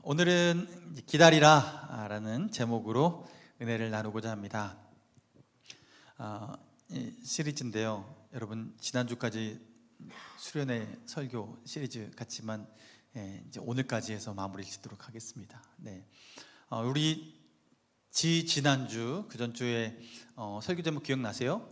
오늘은 기다리라라는 제목으로 은혜를 나누고자 합니다. 이 시리즈인데요. 여러분 지난주까지 수련회 설교 시리즈 같지만 이제 오늘까지 해서 마무리 짓도록 하겠습니다. 우리 지난주 그 전주에 설교 제목 기억나세요?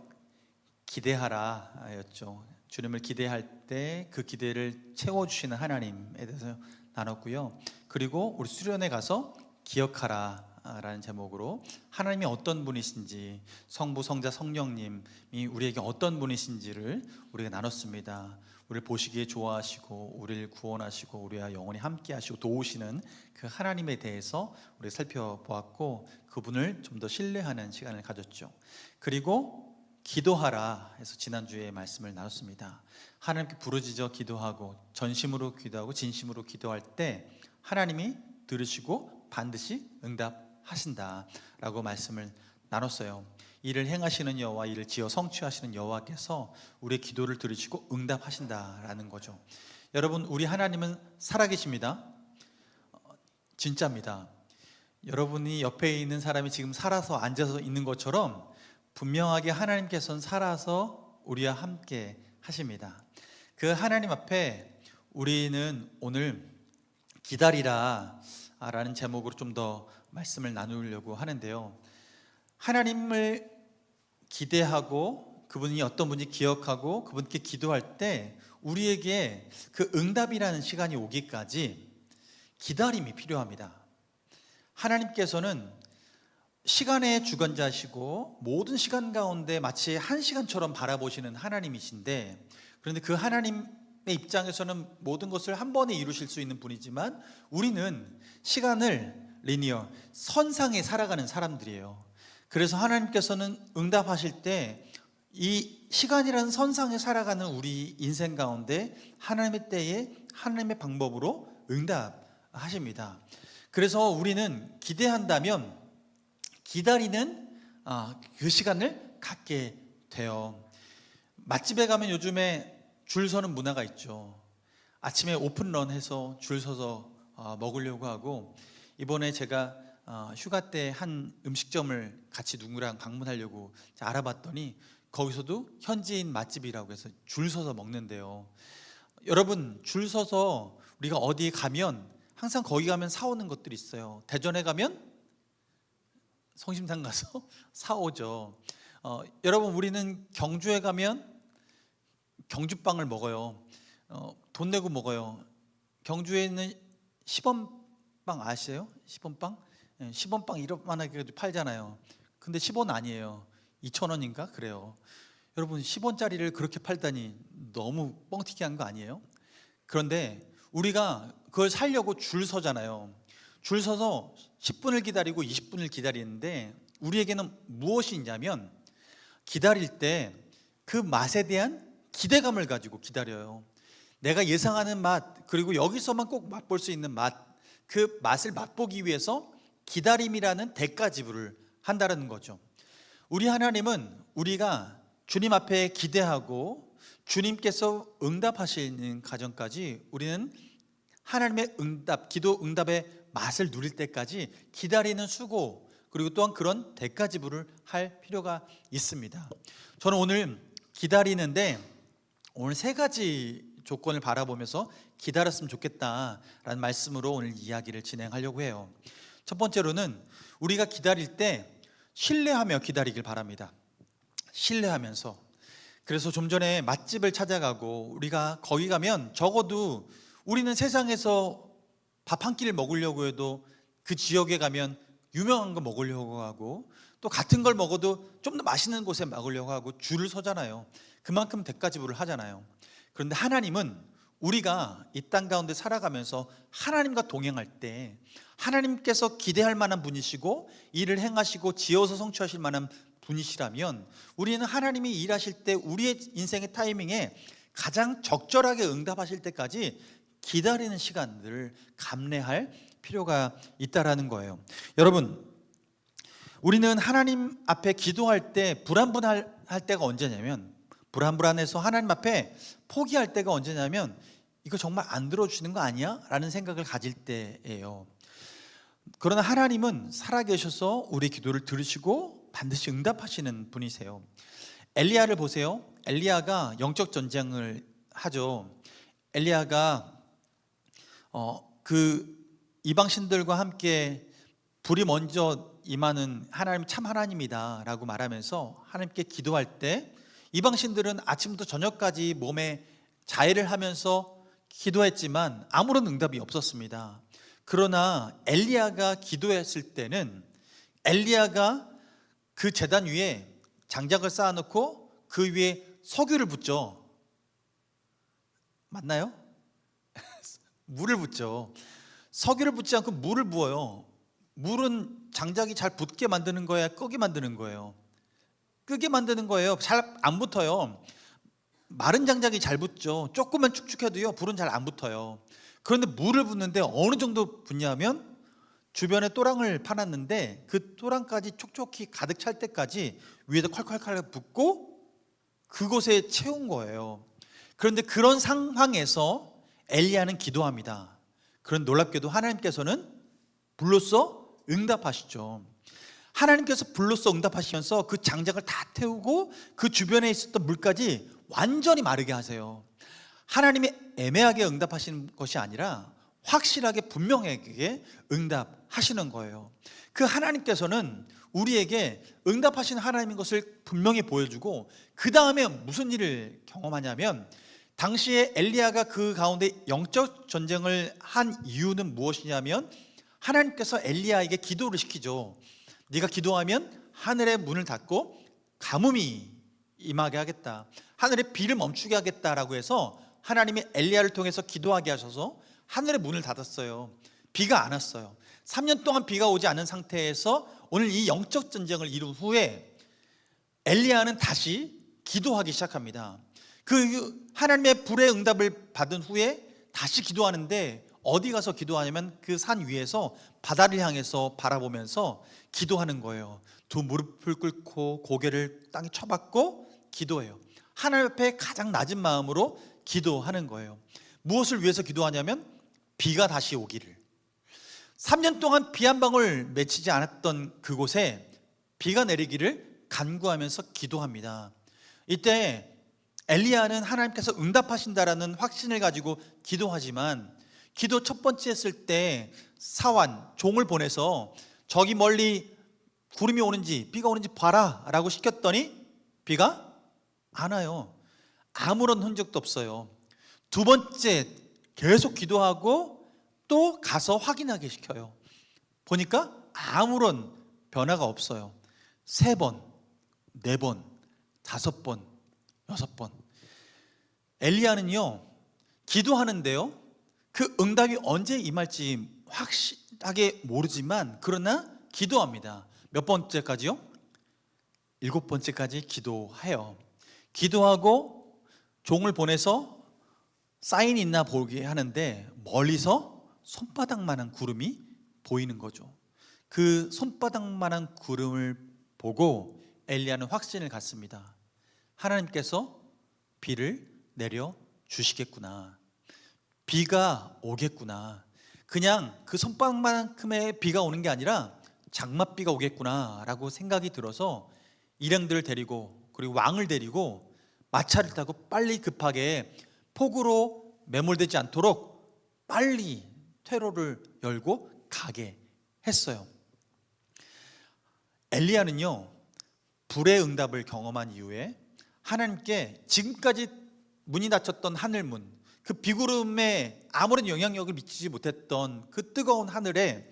기대하라였죠. 주님을 기대할 때 그 기대를 채워주시는 하나님에 대해서 나눴고요. 그리고 우리 수련회 가서 기억하라라는 제목으로 하나님이 어떤 분이신지, 성부, 성자, 성령님이 우리에게 어떤 분이신지를 우리가 나눴습니다. 우리를 보시기에 좋아하시고 우리를 구원하시고 우리와 영원히 함께 하시고 도우시는 그 하나님에 대해서 우리가 살펴보았고, 그분을 좀 더 신뢰하는 시간을 가졌죠. 그리고 기도하라 해서 지난주에 말씀을 나눴습니다. 하나님께 부르짖어 기도하고 전심으로 기도하고 진심으로 기도할 때 하나님이 들으시고 반드시 응답하신다라고 말씀을 나눴어요. 이를 행하시는 여호와, 이를 지어 성취하시는 여호와께서 우리의 기도를 들으시고 응답하신다라는 거죠. 여러분, 우리 하나님은 살아계십니다. 진짜입니다. 여러분이 옆에 있는 사람이 지금 살아서 앉아서 있는 것처럼 분명하게 하나님께서는 살아서 우리와 함께 하십니다. 그 하나님 앞에 우리는 오늘 기다리라 라는 제목으로 좀 더 말씀을 나누려고 하는데요. 하나님을 기대하고 그분이 어떤 분인지 기억하고 그분께 기도할 때 우리에게 그 응답이라는 시간이 오기까지 기다림이 필요합니다. 하나님께서는 시간의 주관자시고 모든 시간 가운데 마치 한 시간처럼 바라보시는 하나님이신데, 그런데 그 하나님의 입장에서는 모든 것을 한 번에 이루실 수 있는 분이지만 우리는 시간을 리니어, 선상에 살아가는 사람들이에요. 그래서 하나님께서는 응답하실 때 이 시간이라는 선상에 살아가는 우리 인생 가운데 하나님의 때에 하나님의 방법으로 응답하십니다. 그래서 우리는 기대한다면 기다리는 그 시간을 갖게 돼요. 맛집에 가면 요즘에 줄 서는 문화가 있죠. 아침에 오픈런 해서 줄 서서 먹으려고 하고, 이번에 제가 휴가 때 한 음식점을 같이 누구랑 방문하려고 알아봤더니 거기서도 현지인 맛집이라고 해서 줄 서서 먹는데요. 여러분, 줄 서서 우리가 어디에 가면 항상 거기 가면 사오는 것들이 있어요. 대전에 가면 성심당 가서 사오죠. 여러분, 우리는 경주에 가면 경주빵을 먹어요. 돈 내고 먹어요. 경주에 있는 10원빵 아시죠? 10원빵? 10원빵 이렇게만하게 팔잖아요. 근데 10원 아니에요. 2,000원인가? 그래요. 여러분, 10원짜리를 그렇게 팔다니 너무 뻥튀기한 거 아니에요? 그런데 우리가 그걸 사려고 줄 서잖아요. 줄 서서 10분을 기다리고 20분을 기다리는데 우리에게는 무엇이 있냐면, 기다릴 때 그 맛에 대한 기대감을 가지고 기다려요. 내가 예상하는 맛, 그리고 여기서만 꼭 맛볼 수 있는 맛, 그 맛을 맛보기 위해서 기다림이라는 대가 지불을 한다는 거죠. 우리 하나님은 우리가 주님 앞에 기대하고 주님께서 응답하시는 과정까지 우리는 하나님의 응답, 기도 응답의 맛을 누릴 때까지 기다리는 수고, 그리고 또한 그런 대가 지불을 할 필요가 있습니다. 저는 오늘 기다리는데 오늘 세 가지 조건을 바라보면서 기다렸으면 좋겠다라는 말씀으로 오늘 이야기를 진행하려고 해요. 첫 번째로는 우리가 기다릴 때 신뢰하며 기다리길 바랍니다. 신뢰하면서. 그래서 좀 전에 맛집을 찾아가고 우리가 거기 가면 적어도 우리는 세상에서 밥 한 끼를 먹으려고 해도 그 지역에 가면 유명한 거 먹으려고 하고, 또 같은 걸 먹어도 좀 더 맛있는 곳에 먹으려고 하고 줄을 서잖아요. 그만큼 대가 지불을 하잖아요. 그런데 하나님은 우리가 이 땅 가운데 살아가면서 하나님과 동행할 때 하나님께서 기대할 만한 분이시고 일을 행하시고 지어서 성취하실 만한 분이시라면 우리는 하나님이 일하실 때 우리의 인생의 타이밍에 가장 적절하게 응답하실 때까지 기다리는 시간들을 감내할 필요가 있다라는 거예요. 여러분, 우리는 하나님 앞에 기도할 때 불안할 때가 언제냐면, 불안해서 하나님 앞에 포기할 때가 언제냐면 이거 정말 안 들어주시는 거 아니야? 라는 생각을 가질 때예요. 그러나 하나님은 살아계셔서 우리 기도를 들으시고 반드시 응답하시는 분이세요. 엘리야를 보세요. 엘리야가 영적 전쟁을 하죠. 엘리야가 그 이방신들과 함께 불이 먼저 임하는 하나님 참 하나님이다 라고 말하면서 하나님께 기도할 때 이방신들은 아침부터 저녁까지 몸에 자해를 하면서 기도했지만 아무런 응답이 없었습니다. 그러나 엘리야가 기도했을 때는 엘리야가 그 제단 위에 장작을 쌓아놓고 그 위에 석유를 붓죠. 맞나요? 물을 붓죠. 석유를 붓지 않고 물을 부어요. 물은 장작이 잘 붙게 만드는 거야, 끄게 만드는 거예요? 끄게 만드는 거예요. 잘 안 붙어요. 마른 장작이 잘 붙죠. 조금만 축축해도요, 불은 잘 안 붙어요. 그런데 물을 붓는데 어느 정도 붓냐면 주변에 또랑을 파놨는데 그 또랑까지 촉촉히 가득 찰 때까지 위에다 콸콸콸 붓고 그곳에 채운 거예요. 그런데 그런 상황에서 엘리야는 기도합니다. 그런 놀랍게도 하나님께서는 불로써 응답하시죠. 하나님께서 불로써 응답하시면서 그 장작을 다 태우고 그 주변에 있었던 물까지 완전히 마르게 하세요. 하나님이 애매하게 응답하시는 것이 아니라 확실하게 분명하게 응답하시는 거예요. 그 하나님께서는 우리에게 응답하신 하나님인 것을 분명히 보여주고 그 다음에 무슨 일을 경험하냐면 당시에 엘리야가 그 가운데 영적 전쟁을 한 이유는 무엇이냐면 하나님께서 엘리야에게 기도를 시키죠. 네가 기도하면 하늘의 문을 닫고 가뭄이 임하게 하겠다, 하늘의 비를 멈추게 하겠다라고 해서 하나님이 엘리야를 통해서 기도하게 하셔서 하늘의 문을 닫았어요. 비가 안 왔어요. 3년 동안 비가 오지 않은 상태에서 오늘 이 영적 전쟁을 이룬 후에 엘리야는 다시 기도하기 시작합니다. 그 하나님의 불의 응답을 받은 후에 다시 기도하는데 어디 가서 기도하냐면 그 산 위에서 바다를 향해서 바라보면서 기도하는 거예요. 두 무릎을 꿇고 고개를 땅에 쳐박고 기도해요. 하나님 앞에 가장 낮은 마음으로 기도하는 거예요. 무엇을 위해서 기도하냐면 비가 다시 오기를. 3년 동안 비 한 방울 맺히지 않았던 그곳에 비가 내리기를 간구하면서 기도합니다. 이때 엘리야는 하나님께서 응답하신다라는 확신을 가지고 기도하지만 기도 첫 번째 했을 때 사환, 종을 보내서 저기 멀리 구름이 오는지 비가 오는지 봐라 라고 시켰더니 비가 안 와요. 아무런 흔적도 없어요. 두 번째 계속 기도하고 또 가서 확인하게 시켜요. 보니까 아무런 변화가 없어요. 3번, 4번, 5번, 6번. 엘리야는요 기도하는데요 그 응답이 언제 임할지 확실하게 모르지만 그러나 기도합니다. 몇 번째까지요? 7번째까지 기도해요. 기도하고 종을 보내서 사인이 있나 보게 하는데 멀리서 손바닥만한 구름이 보이는 거죠. 그 손바닥만한 구름을 보고 엘리야는 확신을 갖습니다. 하나님께서 비를 내려 주시겠구나, 비가 오겠구나. 그냥 그 손바닥만큼의 비가 오는 게 아니라 장맛비가 오겠구나 라고 생각이 들어서 일행들을 데리고 그리고 왕을 데리고 마차를 타고 빨리 급하게 폭우로 매몰되지 않도록 빨리 퇴로를 열고 가게 했어요. 엘리야는요 불의 응답을 경험한 이후에 하나님께 지금까지 문이 닫혔던 하늘문, 그 비구름에 아무런 영향력을 미치지 못했던 그 뜨거운 하늘에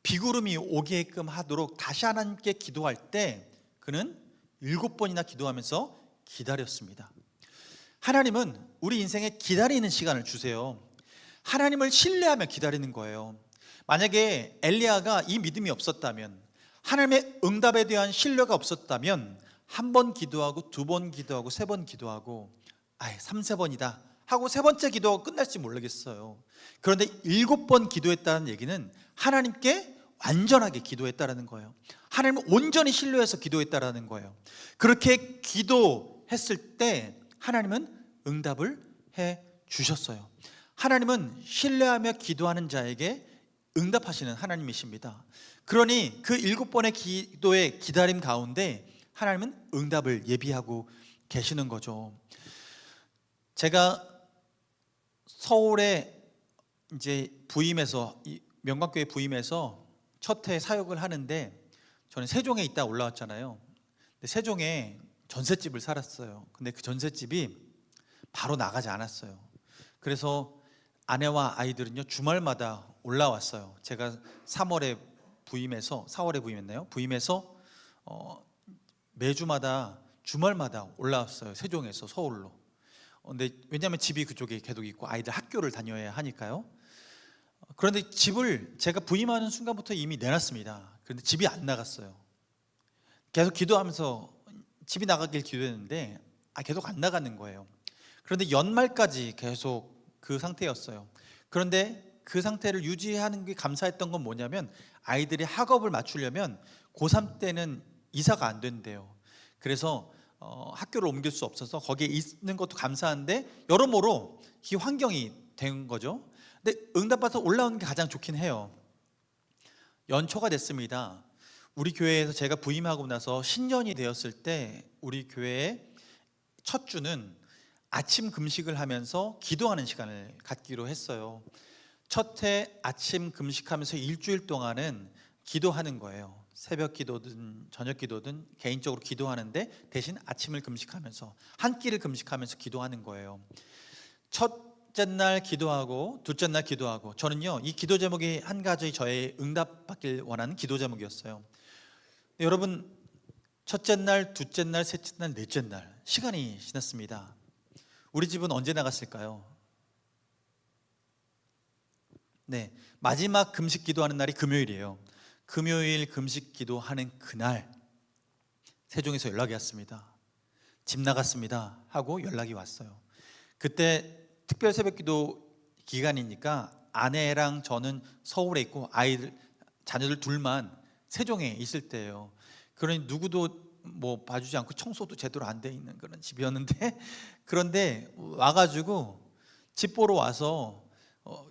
비구름이 오게끔 하도록 다시 하나님께 기도할 때 그는 7번이나 기도하면서 기다렸습니다. 하나님은 우리 인생에 기다리는 시간을 주세요. 하나님을 신뢰하며 기다리는 거예요. 만약에 엘리야가 이 믿음이 없었다면, 하나님의 응답에 대한 신뢰가 없었다면 1번 기도하고 2번 기도하고 3번 기도하고 3, 4번이다 하고 3번째 기도하고 끝날지 모르겠어요. 그런데 7번 기도했다는 얘기는 하나님께 완전하게 기도했다라는 거예요. 하나님을 온전히 신뢰해서 기도했다라는 거예요. 그렇게 기도했을 때 하나님은 응답을 해 주셨어요. 하나님은 신뢰하며 기도하는 자에게 응답하시는 하나님이십니다. 그러니 그 7번의 기도의 기다림 가운데 하나님은 응답을 예비하고 계시는 거죠. 제가 서울에 이제 부임해서 명광교회 부임해서 첫 해 사역을 하는데, 저는 세종에 있다 올라왔잖아요. 근데 세종에 전셋집을 살았어요. 근데 그 전셋집이 바로 나가지 않았어요. 그래서 아내와 아이들은요 주말마다 올라왔어요. 제가 3월에 부임해서 4월에 부임했나요? 부임해서 매주마다 주말마다 올라왔어요. 세종에서 서울로. 근데 왜냐하면 집이 그쪽에 계속 있고 아이들 학교를 다녀야 하니까요. 그런데 집을 제가 부임하는 순간부터 이미 내놨습니다. 그런데 집이 안 나갔어요. 계속 기도하면서 집이 나가길 기도했는데 계속 안 나가는 거예요. 그런데 연말까지 계속 그 상태였어요. 그런데 그 상태를 유지하는 게 감사했던 건 뭐냐면, 아이들이 학업을 맞추려면 고3 때는 이사가 안 된대요. 그래서 학교를 옮길 수 없어서 거기에 있는 것도 감사한데 여러모로 이 환경이 된 거죠. 근데 응답받아서 올라오는 게 가장 좋긴 해요. 연초가 됐습니다. 우리 교회에서 제가 부임하고 나서 신년이 되었을 때 우리 교회의 첫 주는 아침 금식을 하면서 기도하는 시간을 갖기로 했어요. 첫 해 아침 금식하면서 일주일 동안은 기도하는 거예요. 새벽 기도든 저녁 기도든 개인적으로 기도하는데, 대신 아침을 금식하면서 한 끼를 금식하면서 기도하는 거예요. 첫째 날 기도하고 둘째 날 기도하고, 저는요 이 기도 제목이 한 가지 저의 응답받길 원하는 기도 제목이었어요. 여러분, 첫째 날, 둘째 날, 셋째 날, 넷째 날 시간이 지났습니다. 우리 집은 언제 나갔을까요? 네, 마지막 금식 기도하는 날이 금요일이에요. 금요일 금식 기도하는 그날 세종에서 연락이 왔습니다. 집 나갔습니다 하고 연락이 왔어요. 그때 특별 새벽 기도 기간이니까 아내랑 저는 서울에 있고 아이들, 자녀들 둘만 세종에 있을 때예요. 그러니 누구도 뭐 봐주지 않고 청소도 제대로 안 돼 있는 그런 집이었는데, 그런데 와가지고 집 보러 와서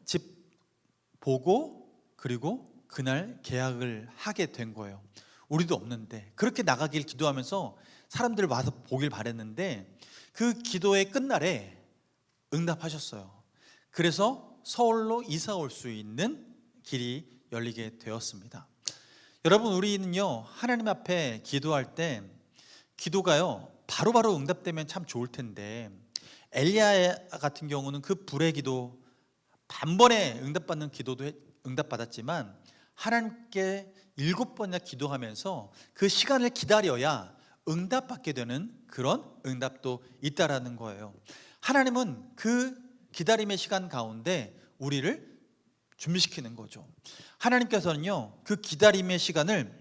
집 보고 그리고 그날 계약을 하게 된 거예요. 우리도 없는데 그렇게 나가길 기도하면서 사람들 와서 보길 바랬는데, 그 기도의 끝날에 응답하셨어요. 그래서 서울로 이사 올 수 있는 길이 열리게 되었습니다. 여러분, 우리는요 하나님 앞에 기도할 때 기도가요 바로바로 응답되면 참 좋을 텐데, 엘리야 같은 경우는 그 불의 기도 단번에 응답받는 기도도 응답받았지만 하나님께 7번이나 기도하면서 그 시간을 기다려야 응답받게 되는 그런 응답도 있다라는 거예요. 하나님은 그 기다림의 시간 가운데 우리를 준비시키는 거죠. 하나님께서는요 그 기다림의 시간을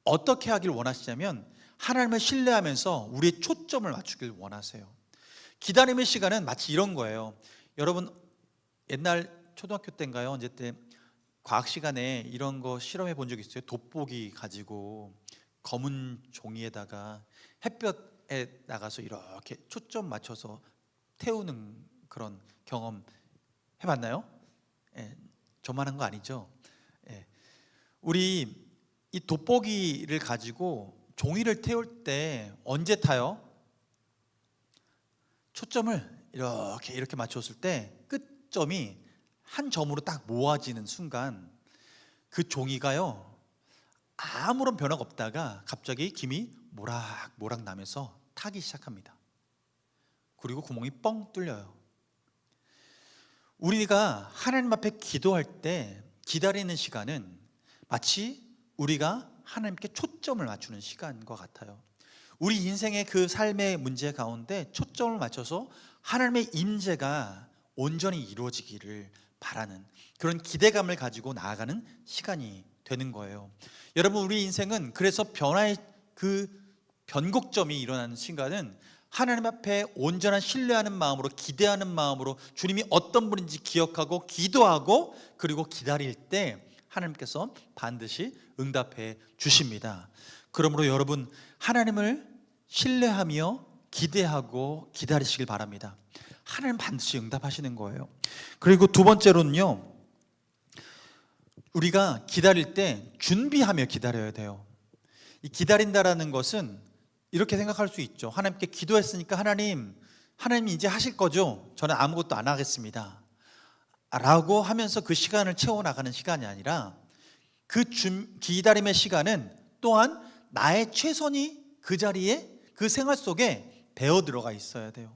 어떻게 하길 원하시냐면, 하나님을 신뢰하면서 우리의 초점을 맞추길 원하세요. 기다림의 시간은 마치 이런 거예요. 여러분, 옛날 초등학교 때인가요? 언제 때 과학 시간에 이런 거 실험해 본 적 있어요? 돋보기 가지고 검은 종이에다가 햇볕에 나가서 이렇게 초점 맞춰서 태우는 그런 경험 해봤나요? 예, 저만 한 거 아니죠? 예. 우리 이 돋보기를 가지고 종이를 태울 때 언제 타요? 초점을 이렇게 맞췄을 때 끝점이 한 점으로 딱 모아지는 순간 그 종이가요 아무런 변화가 없다가 갑자기 김이 모락모락 나면서 타기 시작합니다. 그리고 구멍이 뻥 뚫려요. 우리가 하나님 앞에 기도할 때 기다리는 시간은 마치 우리가 하나님께 초점을 맞추는 시간과 같아요. 우리 인생의 그 삶의 문제 가운데 초점을 맞춰서 하나님의 임재가 온전히 이루어지기를 바라는 그런 기대감을 가지고 나아가는 시간이 되는 거예요. 여러분, 우리 인생은 그래서 변화의 그 변곡점이 일어나는 순간은 하나님 앞에 온전한 신뢰하는 마음으로, 기대하는 마음으로 주님이 어떤 분인지 기억하고 기도하고 그리고 기다릴 때 하나님께서 반드시 응답해 주십니다. 그러므로 여러분, 하나님을 신뢰하며 기대하고 기다리시길 바랍니다. 하나님 반드시 응답하시는 거예요. 그리고 두 번째로는요, 우리가 기다릴 때 준비하며 기다려야 돼요. 이 기다린다라는 것은 이렇게 생각할 수 있죠. 하나님께 기도했으니까 하나님이 이제 하실 거죠. 저는 아무것도 안 하겠습니다 라고 하면서 그 시간을 채워나가는 시간이 아니라 그 기다림의 시간은 또한 나의 최선이 그 자리에, 그 생활 속에 배어 들어가 있어야 돼요.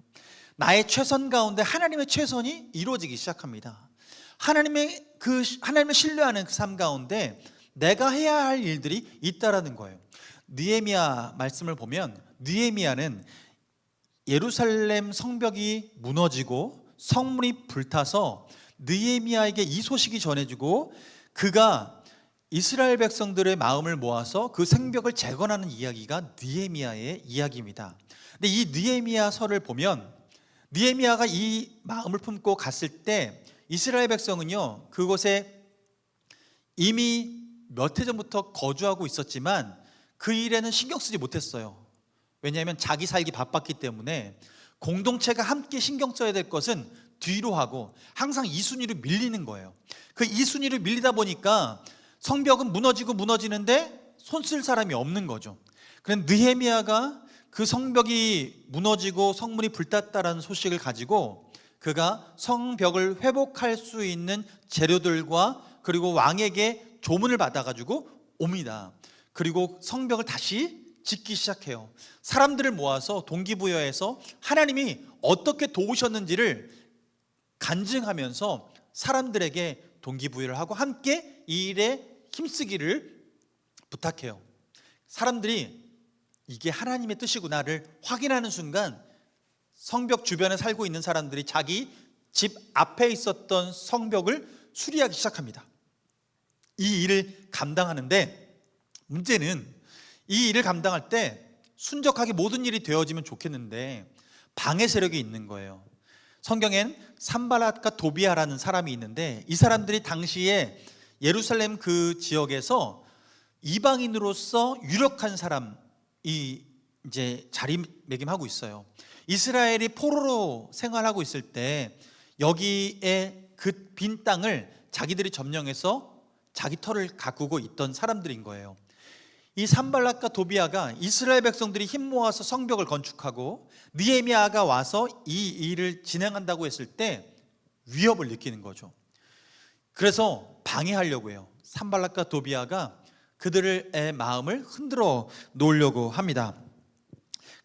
나의 최선 가운데 하나님의 최선이 이루어지기 시작합니다. 하나님을 신뢰하는 그 삶 가운데 내가 해야 할 일들이 있다라는 거예요. 느헤미야 말씀을 보면, 느헤미야는 예루살렘 성벽이 무너지고 성문이 불타서 느헤미야에게 이 소식이 전해지고 그가 이스라엘 백성들의 마음을 모아서 그 성벽을 재건하는 이야기가 느헤미야의 이야기입니다. 근데 이 느헤미야서를 보면 느헤미야가 이 마음을 품고 갔을 때 이스라엘 백성은요, 그곳에 이미 몇 해 전부터 거주하고 있었지만 그 일에는 신경 쓰지 못했어요. 왜냐하면 자기 살기 바빴기 때문에 공동체가 함께 신경 써야 될 것은 뒤로 하고 항상 2순위로 밀리는 거예요. 그 2순위로 밀리다 보니까 성벽은 무너지는데 손 쓸 사람이 없는 거죠. 그런데 느헤미야가 그 성벽이 무너지고 성문이 불탔다라는 소식을 가지고 그가 성벽을 회복할 수 있는 재료들과 그리고 왕에게 조문을 받아가지고 옵니다. 그리고 성벽을 다시 짓기 시작해요. 사람들을 모아서 동기부여해서 하나님이 어떻게 도우셨는지를 간증하면서 사람들에게 동기부여를 하고 함께 이 일에 힘쓰기를 부탁해요. 사람들이 이게 하나님의 뜻이구나를 확인하는 순간 성벽 주변에 살고 있는 사람들이 자기 집 앞에 있었던 성벽을 수리하기 시작합니다. 이 일을 감당하는데 문제는 이 일을 감당할 때 순적하게 모든 일이 되어지면 좋겠는데 방해 세력이 있는 거예요. 성경엔 산발랏과 도비아라는 사람이 있는데 이 사람들이 당시에 예루살렘 그 지역에서 이방인으로서 유력한 사람이 이제 자리매김하고 있어요. 이스라엘이 포로로 생활하고 있을 때 여기에 그 빈 땅을 자기들이 점령해서 자기 터를 가꾸고 있던 사람들인 거예요. 이 산발랏과 도비아가 이스라엘 백성들이 힘 모아서 성벽을 건축하고 느헤미야가 와서 이 일을 진행한다고 했을 때 위협을 느끼는 거죠. 그래서 방해하려고 해요. 산발랏과 도비아가 그들의 마음을 흔들어 놓으려고 합니다.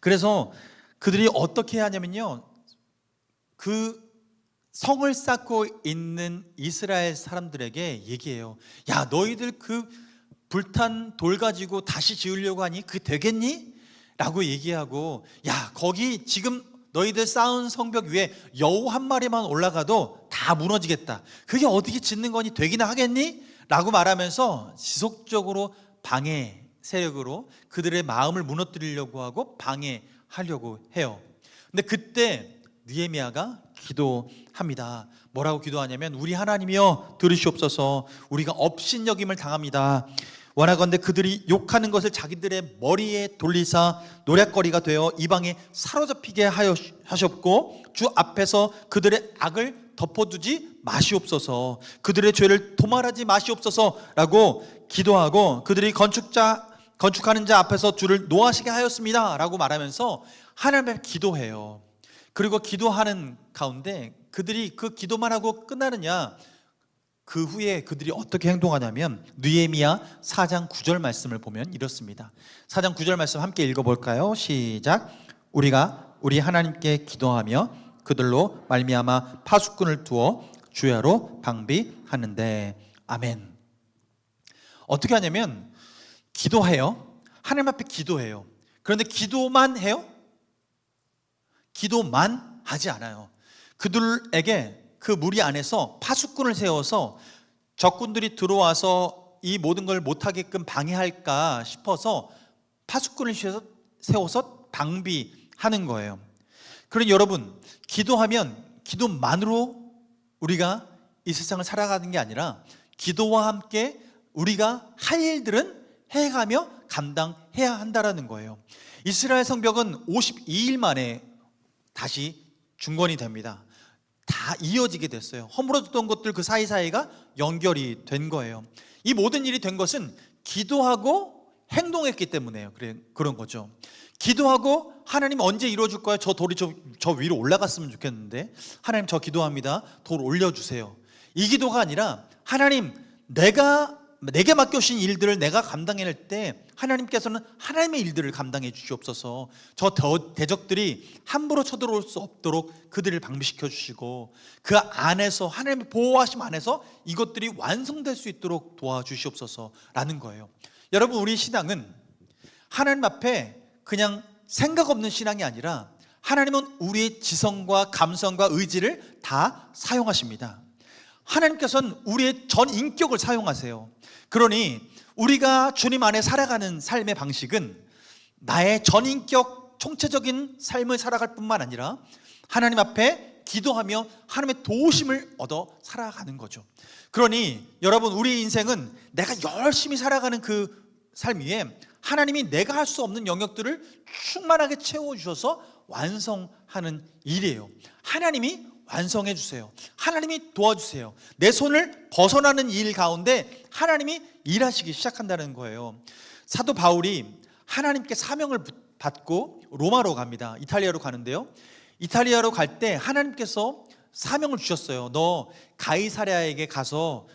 그래서 그들이 어떻게 하냐면요, 그 성을 쌓고 있는 이스라엘 사람들에게 얘기해요. 야, 너희들 그 불탄 돌 가지고 다시 지으려고 하니 그게 되겠니? 라고 얘기하고, 야, 거기 지금 너희들 쌓은 성벽 위에 여우 한 마리만 올라가도 다 무너지겠다. 그게 어떻게 짓는 거니? 되기나 하겠니? 라고 말하면서 지속적으로 방해 세력으로 그들의 마음을 무너뜨리려고 하고 방해하려고 해요. 근데 그때 느헤미야가 기도합니다. 뭐라고 기도하냐면, 우리 하나님이여 들으시옵소서, 우리가 업신여김을 당합니다. 원하건대 그들이 욕하는 것을 자기들의 머리에 돌리사 노략거리가 되어 이방에 사로잡히게 하셨고 주 앞에서 그들의 악을 덮어두지 마시옵소서, 그들의 죄를 도말하지 마시옵소서라고 기도하고 그들이 건축하는 자 앞에서 주를 노하시게 하였습니다 라고 말하면서 하나님 앞에 기도해요. 그리고 기도하는 가운데 그들이 그 기도만 하고 끝나느냐, 그 후에 그들이 어떻게 행동하냐면 느헤미야 4장 9절 말씀을 보면 이렇습니다. 4장 9절 말씀 함께 읽어볼까요? 시작. 우리가 우리 하나님께 기도하며 그들로 말미암아 파수꾼을 두어 주야로 방비하는데. 아멘. 어떻게 하냐면 기도해요. 하나님 앞에 기도해요. 그런데 기도만 해요? 기도만 하지 않아요. 그들에게 그 무리 안에서 파수꾼을 세워서 적군들이 들어와서 이 모든 걸 못하게끔 방해할까 싶어서 파수꾼을 세워서 방비하는 거예요. 그러니 여러분, 기도하면 기도만으로 우리가 이 세상을 살아가는 게 아니라 기도와 함께 우리가 할 일들은 해가며 감당해야 한다라는 거예요. 이스라엘 성벽은 52일 만에 다시 중건이 됩니다. 다 이어지게 됐어요. 허물어졌던 것들 그 사이사이가 연결이 된 거예요. 이 모든 일이 된 것은 기도하고 행동했기 때문에요. 그런 거죠. 기도하고 하나님 언제 이루어줄 거야? 저 돌이 저 위로 올라갔으면 좋겠는데, 하나님 저 기도합니다. 돌 올려주세요. 이 기도가 아니라 하나님 내게 맡겨주신 일들을 내가 감당해낼 때 하나님께서는 하나님의 일들을 감당해 주시옵소서. 저 대적들이 함부로 쳐들어올 수 없도록 그들을 방비시켜 주시고, 그 안에서 하나님의 보호하심 안에서 이것들이 완성될 수 있도록 도와주시옵소서라는 거예요. 여러분, 우리 신앙은 하나님 앞에 그냥 생각 없는 신앙이 아니라 하나님은 우리의 지성과 감성과 의지를 다 사용하십니다. 하나님께서는 우리의 전 인격을 사용하세요. 그러니 우리가 주님 안에 살아가는 삶의 방식은 나의 전 인격 총체적인 삶을 살아갈 뿐만 아니라 하나님 앞에 기도하며 하나님의 도우심을 얻어 살아가는 거죠. 그러니 여러분, 우리 인생은 내가 열심히 살아가는 그 삶 위에 하나님이 내가 할 수 없는 영역들을 충만하게 채워주셔서 완성하는 일이에요. 하나님이 완성해 주세요. 하나님이 도와주세요. 내 손을 벗어나는 일 가운데 하나님이 일하시기 시작한다는 거예요. 사도 바울이 하나님께 사명을 받고 로마로 갑니다. 이탈리아로 가는데요, 이탈리아로 갈 때 하나님께서 사명을 주셨어요. 너 가이사랴에게 가서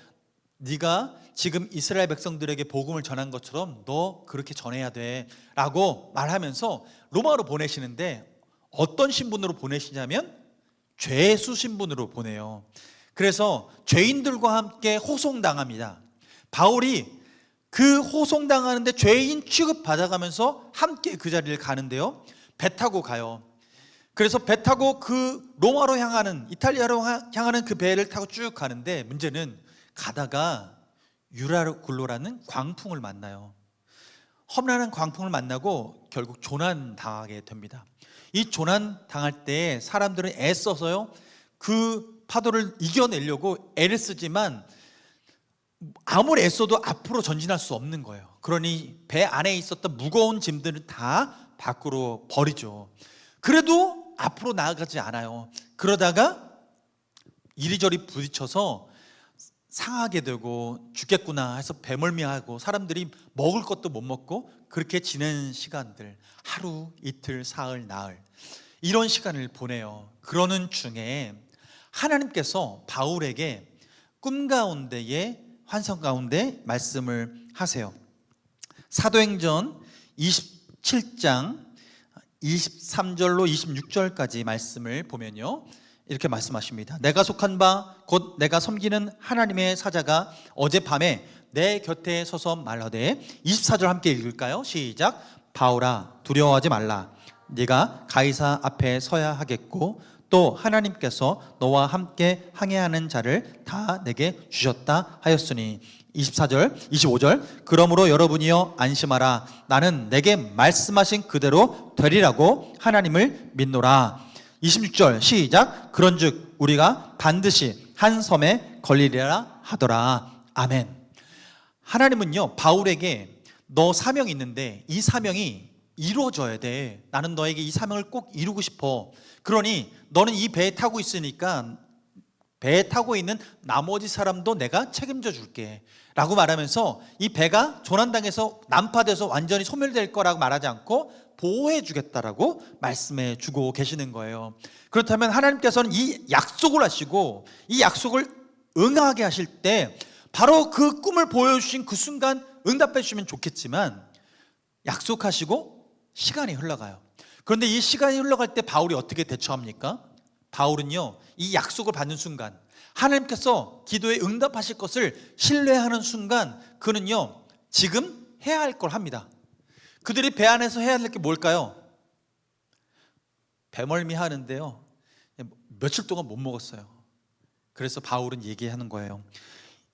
네가 지금 이스라엘 백성들에게 복음을 전한 것처럼 너 그렇게 전해야 돼 라고 말하면서 로마로 보내시는데, 어떤 신분으로 보내시냐면 죄수 신분으로 보내요. 그래서 죄인들과 함께 호송당합니다. 바울이 그 호송당하는데 죄인 취급받아가면서 함께 그 자리를 가는데요, 배 타고 가요. 그래서 배 타고 그 로마로 향하는, 이탈리아로 향하는 그 배를 타고 쭉 가는데, 문제는 가다가 유라굴로라는 광풍을 만나요. 험난한 광풍을 만나고 결국 조난당하게 됩니다. 이 조난당할 때 사람들은 애써서요 그 파도를 이겨내려고 애를 쓰지만 아무리 애써도 앞으로 전진할 수 없는 거예요. 그러니 배 안에 있었던 무거운 짐들을 다 밖으로 버리죠. 그래도 앞으로 나아가지 않아요. 그러다가 이리저리 부딪혀서 상하게 되고 죽겠구나 해서 배멀미하고 사람들이 먹을 것도 못 먹고 그렇게 지낸 시간들, 하루, 이틀, 사흘, 나흘, 이런 시간을 보내요. 그러는 중에 하나님께서 바울에게 꿈 가운데에, 환상 가운데 말씀을 하세요. 사도행전 27장 23절로 26절까지 말씀을 보면요, 이렇게 말씀하십니다. 내가 속한 바 곧 내가 섬기는 하나님의 사자가 어젯밤에 내 곁에 서서 말하되, 24절 함께 읽을까요? 시작. 바울아, 두려워하지 말라. 네가 가이사 앞에 서야 하겠고 또 하나님께서 너와 함께 항해하는 자를 다 내게 주셨다 하였으니. 24절, 25절. 그러므로 여러분이여 안심하라. 나는 내게 말씀하신 그대로 되리라고 하나님을 믿노라. 26절 시작. 그런즉 우리가 반드시 한 섬에 걸리리라 하더라. 아멘. 하나님은요 바울에게 너 사명이 있는데 이 사명이 이루어져야 돼. 나는 너에게 이 사명을 꼭 이루고 싶어. 그러니 너는 이 배에 타고 있으니까 배에 타고 있는 나머지 사람도 내가 책임져 줄게 라고 말하면서, 이 배가 조난당해서 난파돼서 완전히 소멸될 거라고 말하지 않고 보호해 주겠다라고 말씀해 주고 계시는 거예요. 그렇다면 하나님께서는 이 약속을 하시고 이 약속을 응하게 하실 때 바로 그 꿈을 보여주신 그 순간 응답해 주시면 좋겠지만, 약속하시고 시간이 흘러가요. 그런데 이 시간이 흘러갈 때 바울이 어떻게 대처합니까? 바울은요 이 약속을 받는 순간, 하나님께서 기도에 응답하실 것을 신뢰하는 순간 그는요 지금 해야 할 걸 합니다. 그들이 배 안에서 해야 할 게 뭘까요? 배멀미 하는데요 며칠 동안 못 먹었어요. 그래서 바울은 얘기하는 거예요.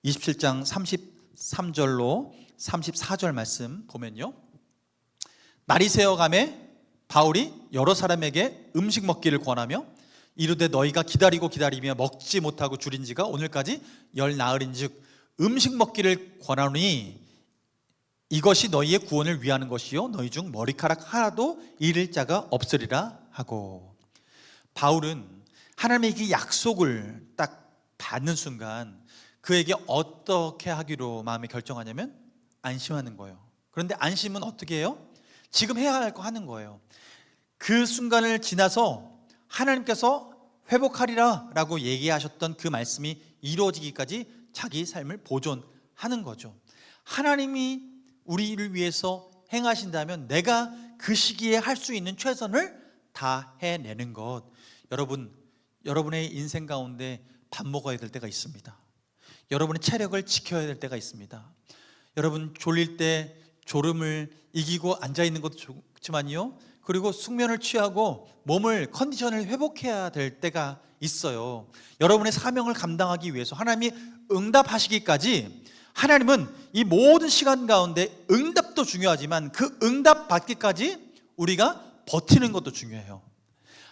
27장 33절로 34절 말씀 보면요, 날이 새어가매 바울이 여러 사람에게 음식 먹기를 권하며 이르되 너희가 기다리며 먹지 못하고 줄인 지가 오늘까지 열 나흘인즉 음식 먹기를 권하노니 이것이 너희의 구원을 위하는 것이요 너희 중 머리카락 하나도 잃을 자가 없으리라 하고. 바울은 하나님의 그 약속을 딱 받는 순간 그에게 어떻게 하기로 마음에 결정하냐면 안심하는 거예요. 그런데 안심은 어떻게 해요? 지금 해야 할 거 하는 거예요. 그 순간을 지나서 하나님께서 회복하리라 라고 얘기하셨던 그 말씀이 이루어지기까지 자기 삶을 보존하는 거죠. 하나님이 우리를 위해서 행하신다면 내가 그 시기에 할 수 있는 최선을 다 해내는 것. 여러분의 인생 가운데 밥 먹어야 될 때가 있습니다. 여러분의 체력을 지켜야 될 때가 있습니다. 여러분 졸릴 때 졸음을 이기고 앉아있는 것도 좋지만요, 그리고 숙면을 취하고 몸을 컨디션을 회복해야 될 때가 있어요. 여러분의 사명을 감당하기 위해서 하나님이 응답하시기까지, 하나님은 이 모든 시간 가운데 응답도 중요하지만 그 응답 받기까지 우리가 버티는 것도 중요해요.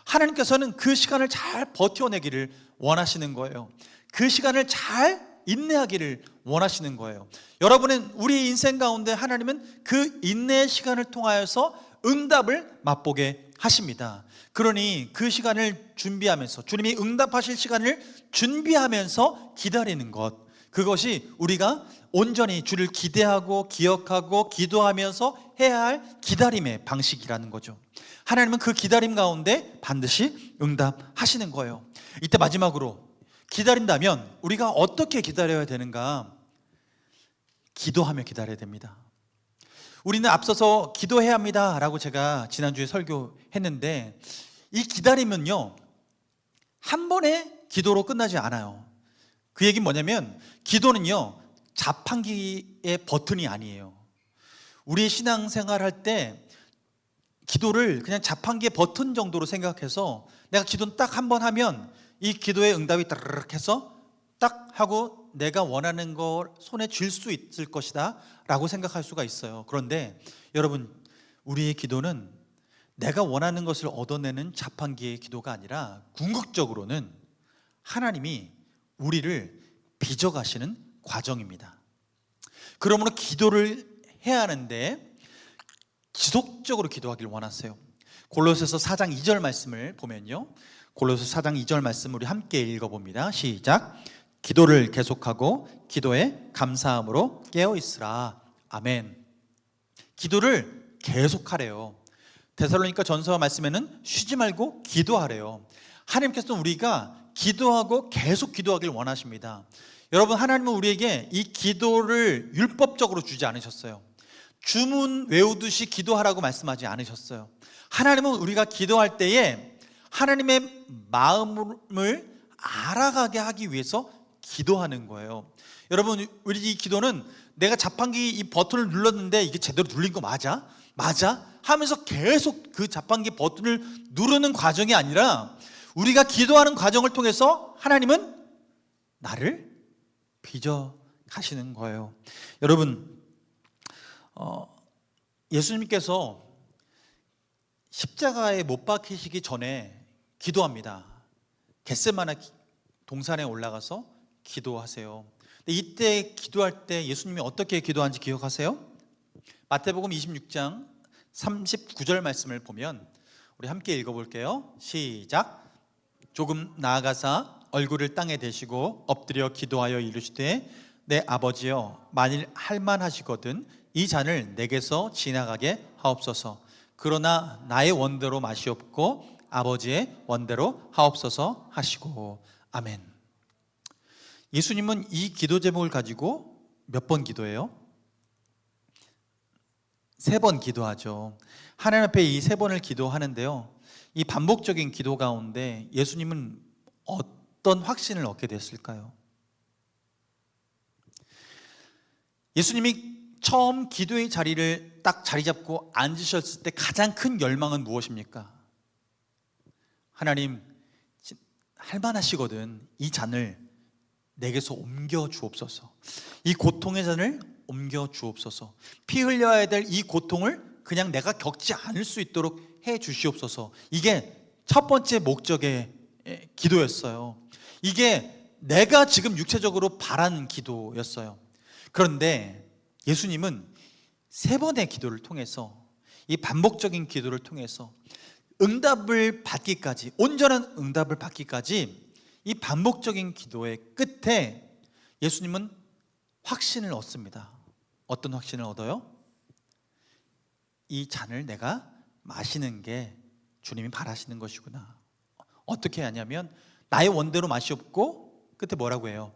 하나님께서는 그 시간을 잘 버텨내기를 원하시는 거예요. 그 시간을 잘 인내하기를 원하시는 거예요. 여러분은 우리 인생 가운데 하나님은 그 인내의 시간을 통하여서 응답을 맛보게 하십니다. 그러니 그 시간을 준비하면서, 주님이 응답하실 시간을 준비하면서 기다리는 것, 그것이 우리가 온전히 주를 기대하고 기억하고 기도하면서 해야 할 기다림의 방식이라는 거죠. 하나님은 그 기다림 가운데 반드시 응답하시는 거예요. 이때 마지막으로, 기다린다면 우리가 어떻게 기다려야 되는가? 기도하며 기다려야 됩니다. 우리는 앞서서 기도해야 합니다 라고 제가 지난주에 설교했는데, 이 기다림은요 한 번의 기도로 끝나지 않아요. 그 얘기는 뭐냐면, 기도는요 자판기의 버튼이 아니에요. 우리 신앙생활 할 때 기도를 그냥 자판기의 버튼 정도로 생각해서 내가 기도는 딱 한 번 하면 이 기도의 응답이 따르륵 해서 딱 하고 내가 원하는 걸 손에 쥘 수 있을 것이다 라고 생각할 수가 있어요. 그런데 여러분, 우리의 기도는 내가 원하는 것을 얻어내는 자판기의 기도가 아니라 궁극적으로는 하나님이 우리를 빚어가시는 과정입니다. 그러므로 기도를 해야 하는데 지속적으로 기도하기를 원하세요. 골로새서 4장 2절 말씀을 보면요, 골로새 4장 2절 말씀 우리 함께 읽어봅니다. 시작. 기도를 계속하고 기도에 감사함으로 깨어있으라. 아멘. 기도를 계속하래요. 데살로니가 전서 말씀에는 쉬지 말고 기도하래요. 하나님께서는 우리가 기도하고 계속 기도하길 원하십니다. 여러분, 하나님은 우리에게 이 기도를 율법적으로 주지 않으셨어요. 주문 외우듯이 기도하라고 말씀하지 않으셨어요. 하나님은 우리가 기도할 때에 하나님의 마음을 알아가게 하기 위해서 기도하는 거예요. 여러분, 우리 이 기도는 내가 자판기 이 버튼을 눌렀는데 이게 제대로 눌린 거 맞아? 하면서 계속 그 자판기 버튼을 누르는 과정이 아니라, 우리가 기도하는 과정을 통해서 하나님은 나를 빚어 가시는 거예요. 여러분, 예수님께서 십자가에 못 박히시기 전에 기도합니다. 겟세마네 동산에 올라가서 기도하세요. 근데 이때 기도할 때 예수님이 어떻게 기도하는지 기억하세요? 마태복음 26장 39절 말씀을 보면 우리 함께 읽어볼게요. 시작. 조금 나아가사 얼굴을 땅에 대시고 엎드려 기도하여 이르시되, 내 아버지여, 만일 할만하시거든 이 잔을 내게서 지나가게 하옵소서. 그러나 나의 원대로 마시옵고 아버지의 원대로 하옵소서 하시고. 아멘. 예수님은 이 기도 제목을 가지고 몇 번 기도해요? 3번 기도하죠. 하나님 앞에 이 3번을 기도하는데요, 이 반복적인 기도 가운데 예수님은 어떤 확신을 얻게 됐을까요? 예수님이 처음 기도의 자리를 딱 자리 잡고 앉으셨을 때 가장 큰 열망은 무엇입니까? 하나님, 할만하시거든 이 잔을 내게서 옮겨 주옵소서. 이 고통의 잔을 옮겨 주옵소서. 피 흘려야 될 이 고통을 그냥 내가 겪지 않을 수 있도록 해 주시옵소서. 이게 첫 번째 목적의 기도였어요. 이게 내가 지금 육체적으로 바라는 기도였어요. 그런데 예수님은 3번의 기도를 통해서, 이 반복적인 기도를 통해서 응답을 받기까지, 온전한 응답을 받기까지 이 반복적인 기도의 끝에 예수님은 확신을 얻습니다. 어떤 확신을 얻어요? 이 잔을 내가 마시는 게 주님이 바라시는 것이구나. 어떻게 하냐면 나의 원대로 마시옵고 끝에 뭐라고 해요?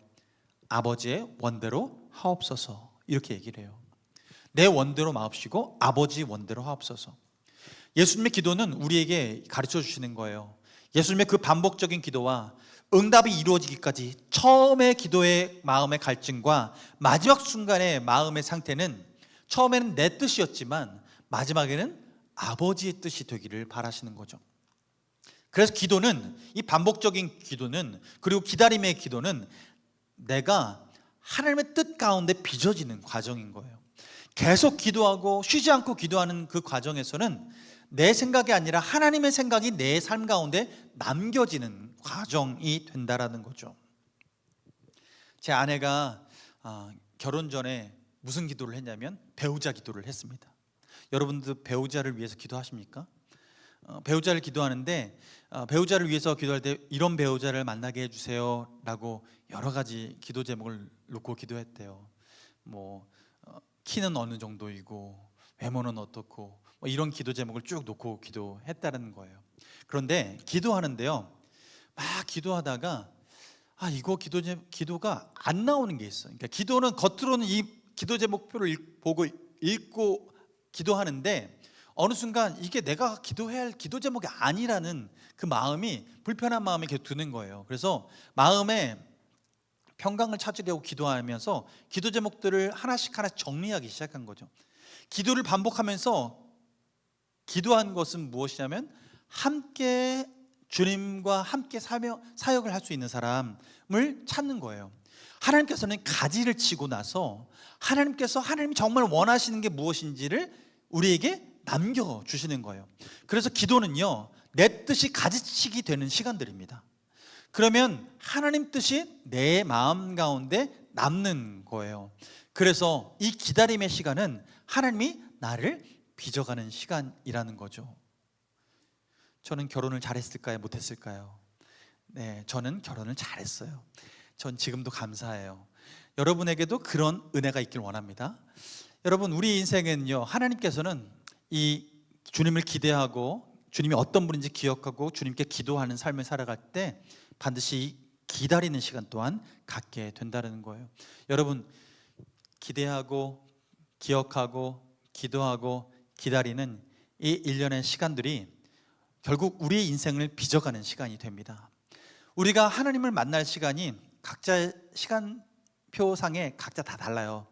아버지의 원대로 하옵소서. 이렇게 얘기를 해요. 내 원대로 마옵시고 아버지 원대로 하옵소서. 예수님의 기도는 우리에게 가르쳐 주시는 거예요. 예수님의 그 반복적인 기도와 응답이 이루어지기까지 처음의 기도의 마음의 갈증과 마지막 순간의 마음의 상태는 처음에는 내 뜻이었지만 마지막에는 아버지의 뜻이 되기를 바라시는 거죠. 그래서 기도는, 이 반복적인 기도는, 그리고 기다림의 기도는 내가 하나님의 뜻 가운데 빚어지는 과정인 거예요. 계속 기도하고 쉬지 않고 기도하는 그 과정에서는 내 생각이 아니라 하나님의 생각이 내 삶 가운데 남겨지는 과정이 된다라는 거죠. 제 아내가 결혼 전에 무슨 기도를 했냐면 배우자 기도를 했습니다. 여러분도 배우자를 위해서 기도하십니까? 배우자를 기도하는데 배우자를 위해서 기도할 때 이런 배우자를 만나게 해주세요 라고 여러 가지 기도 제목을 놓고 기도했대요. 키는 어느 정도이고 외모는 어떻고 이런 기도 제목을 쭉 놓고 기도했다는 거예요. 그런데 기도하는데요, 막 기도하다가 이거 기도가 안 나오는 게 있어요. 그러니까 기도는 겉으로는 이 기도 제목표를 보고 읽고 기도하는데 어느 순간 이게 내가 기도해야 할 기도 제목이 아니라는 그 마음이, 불편한 마음이 계속 드는 거예요. 그래서 마음에 평강을 찾으려고 기도하면서 기도 제목들을 하나씩 정리하기 시작한 거죠. 기도를 반복하면서 기도한 것은 무엇이냐면 함께 주님과 함께 사역을 할 수 있는 사람을 찾는 거예요. 하나님께서는 가지를 치고 나서 하나님이 정말 원하시는 게 무엇인지를 우리에게 남겨주시는 거예요. 그래서 기도는요, 내 뜻이 가지치기 되는 시간들입니다. 그러면 하나님 뜻이 내 마음 가운데 남는 거예요. 그래서 이 기다림의 시간은 하나님이 나를 빚어가는 시간이라는 거죠. 저는 결혼을 잘했을까요? 못했을까요? 네, 저는 결혼을 잘했어요. 전 지금도 감사해요. 여러분에게도 그런 은혜가 있길 원합니다. 여러분, 우리 인생은요, 하나님께서는 이 주님을 기대하고 주님이 어떤 분인지 기억하고 주님께 기도하는 삶을 살아갈 때 반드시 기다리는 시간 또한 갖게 된다는 거예요. 여러분, 기대하고 기억하고 기도하고 기다리는 이 일련의 시간들이 결국 우리의 인생을 빚어가는 시간이 됩니다. 우리가 하나님을 만날 시간이 각자의 시간표상에 각자 다 달라요.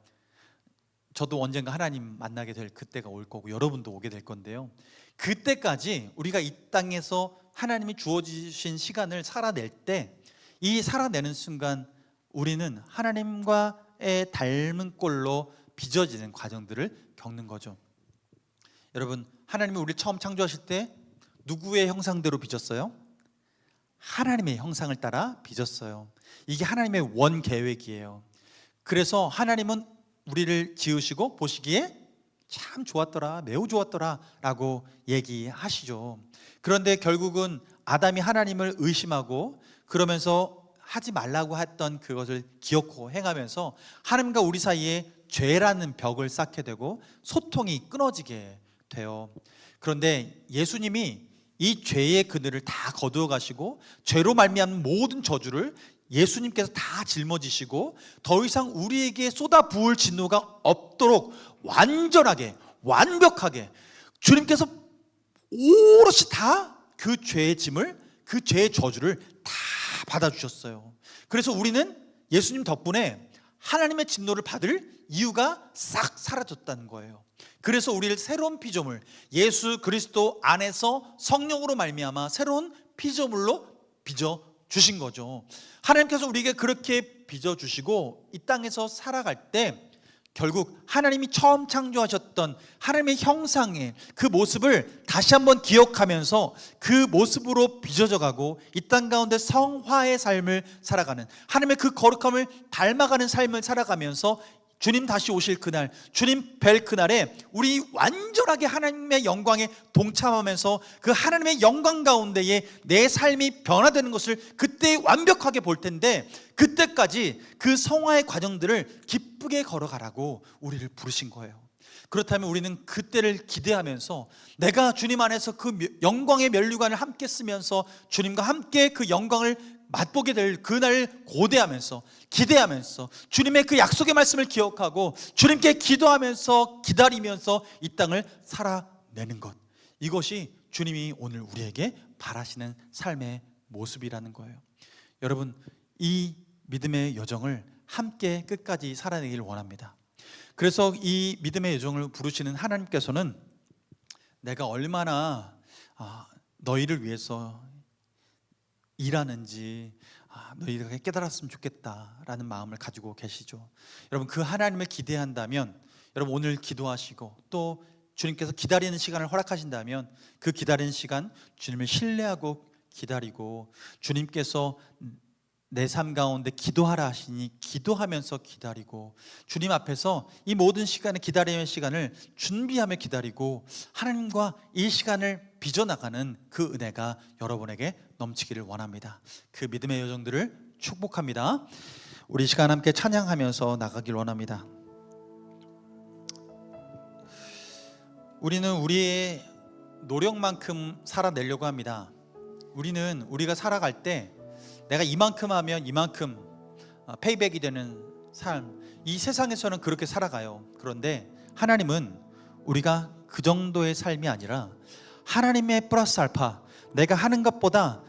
저도 언젠가 하나님 만나게 될 그때가 올 거고 여러분도 오게 될 건데요, 그때까지 우리가 이 땅에서 하나님이 주어주신 시간을 살아낼 때, 이 살아내는 순간 우리는 하나님과의 닮은 꼴로 빚어지는 과정들을 겪는 거죠. 여러분, 하나님이 우리를 처음 창조하실 때 누구의 형상대로 빚었어요? 하나님의 형상을 따라 빚었어요. 이게 하나님의 원 계획이에요. 그래서 하나님은 우리를 지으시고 보시기에 참 좋았더라, 매우 좋았더라 라고 얘기하시죠. 그런데 결국은 아담이 하나님을 의심하고 그러면서 하지 말라고 했던 그것을 기억하고 행하면서 하나님과 우리 사이에 죄라는 벽을 쌓게 되고 소통이 끊어지게 돼요. 그런데 예수님이 이 죄의 그늘을 다 거두어 가시고 죄로 말미암은 모든 저주를 예수님께서 다 짊어지시고 더 이상 우리에게 쏟아부을 진노가 없도록 완전하게, 완벽하게 주님께서 오롯이 다 그 죄의 짐을, 그 죄의 저주를 다 받아주셨어요. 그래서 우리는 예수님 덕분에 하나님의 진노를 받을 이유가 싹 사라졌다는 거예요. 그래서 우리를 새로운 피조물, 예수 그리스도 안에서 성령으로 말미암아 새로운 피조물로 빚어 주신 거죠. 하나님께서 우리에게 그렇게 빚어 주시고 이 땅에서 살아갈 때 결국 하나님이 처음 창조하셨던 하나님의 형상의 그 모습을 다시 한번 기억하면서 그 모습으로 빚어져 가고 이 땅 가운데 성화의 삶을 살아가는, 하나님의 그 거룩함을 닮아가는 삶을 살아가면서 주님 다시 오실 그날, 주님 뵐 그날에 우리 완전하게 하나님의 영광에 동참하면서 그 하나님의 영광 가운데에 내 삶이 변화되는 것을 그때 완벽하게 볼 텐데, 그때까지 그 성화의 과정들을 기쁘게 걸어가라고 우리를 부르신 거예요. 그렇다면 우리는 그때를 기대하면서 내가 주님 안에서 그 영광의 면류관을 함께 쓰면서 주님과 함께 그 영광을 맛보게 될 그날을 고대하면서 기대하면서 주님의 그 약속의 말씀을 기억하고 주님께 기도하면서 기다리면서 이 땅을 살아내는 것, 이것이 주님이 오늘 우리에게 바라시는 삶의 모습이라는 거예요. 여러분, 이 믿음의 여정을 함께 끝까지 살아내길 원합니다. 그래서 이 믿음의 여정을 부르시는 하나님께서는 내가 얼마나 너희를 위해서 일하는지 너희가 깨달았으면 좋겠다라는 마음을 가지고 계시죠. 여러분, 그 하나님을 기대한다면, 여러분 오늘 기도하시고 또 주님께서 기다리는 시간을 허락하신다면 그 기다리는 시간 주님을 신뢰하고 기다리고, 주님께서 내 삶 가운데 기도하라 하시니 기도하면서 기다리고, 주님 앞에서 이 모든 시간을, 기다림의 시간을 준비하며 기다리고 하나님과 이 시간을 빚어나가는 그 은혜가 여러분에게 넘치기를 원합니다. 그 믿음의 여정들을 축복합니다. 우리 시간 함께 찬양하면서 나가길 원합니다. 우리는 우리의 노력만큼 살아내려고 합니다. 우리가 살아갈 때 내가 이만큼 하면 이만큼 페이백이 되는 삶, 이 세상에서는 그렇게 살아가요. 그런데 하나님은 우리가 그 정도의 삶이 아니라 하나님의 플러스 알파, 내가 하는 것보다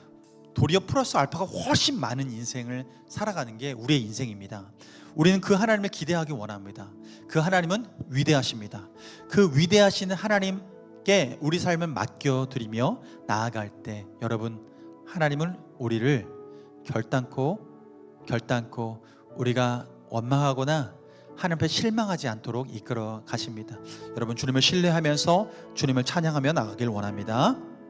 도리어 플러스 알파가 훨씬 많은 인생을 살아가는 게 우리의 인생입니다. 우리는 그 하나님을 기대하기 원합니다. 그 하나님은 위대하십니다. 그 위대하신 하나님께 우리 삶을 맡겨드리며 나아갈 때, 여러분, 하나님은 우리를 결단코 우리가 원망하거나 하나님 앞에 실망하지 않도록 이끌어 가십니다. 여러분, 주님을 신뢰하면서 주님을 찬양하며 나가길 원합니다.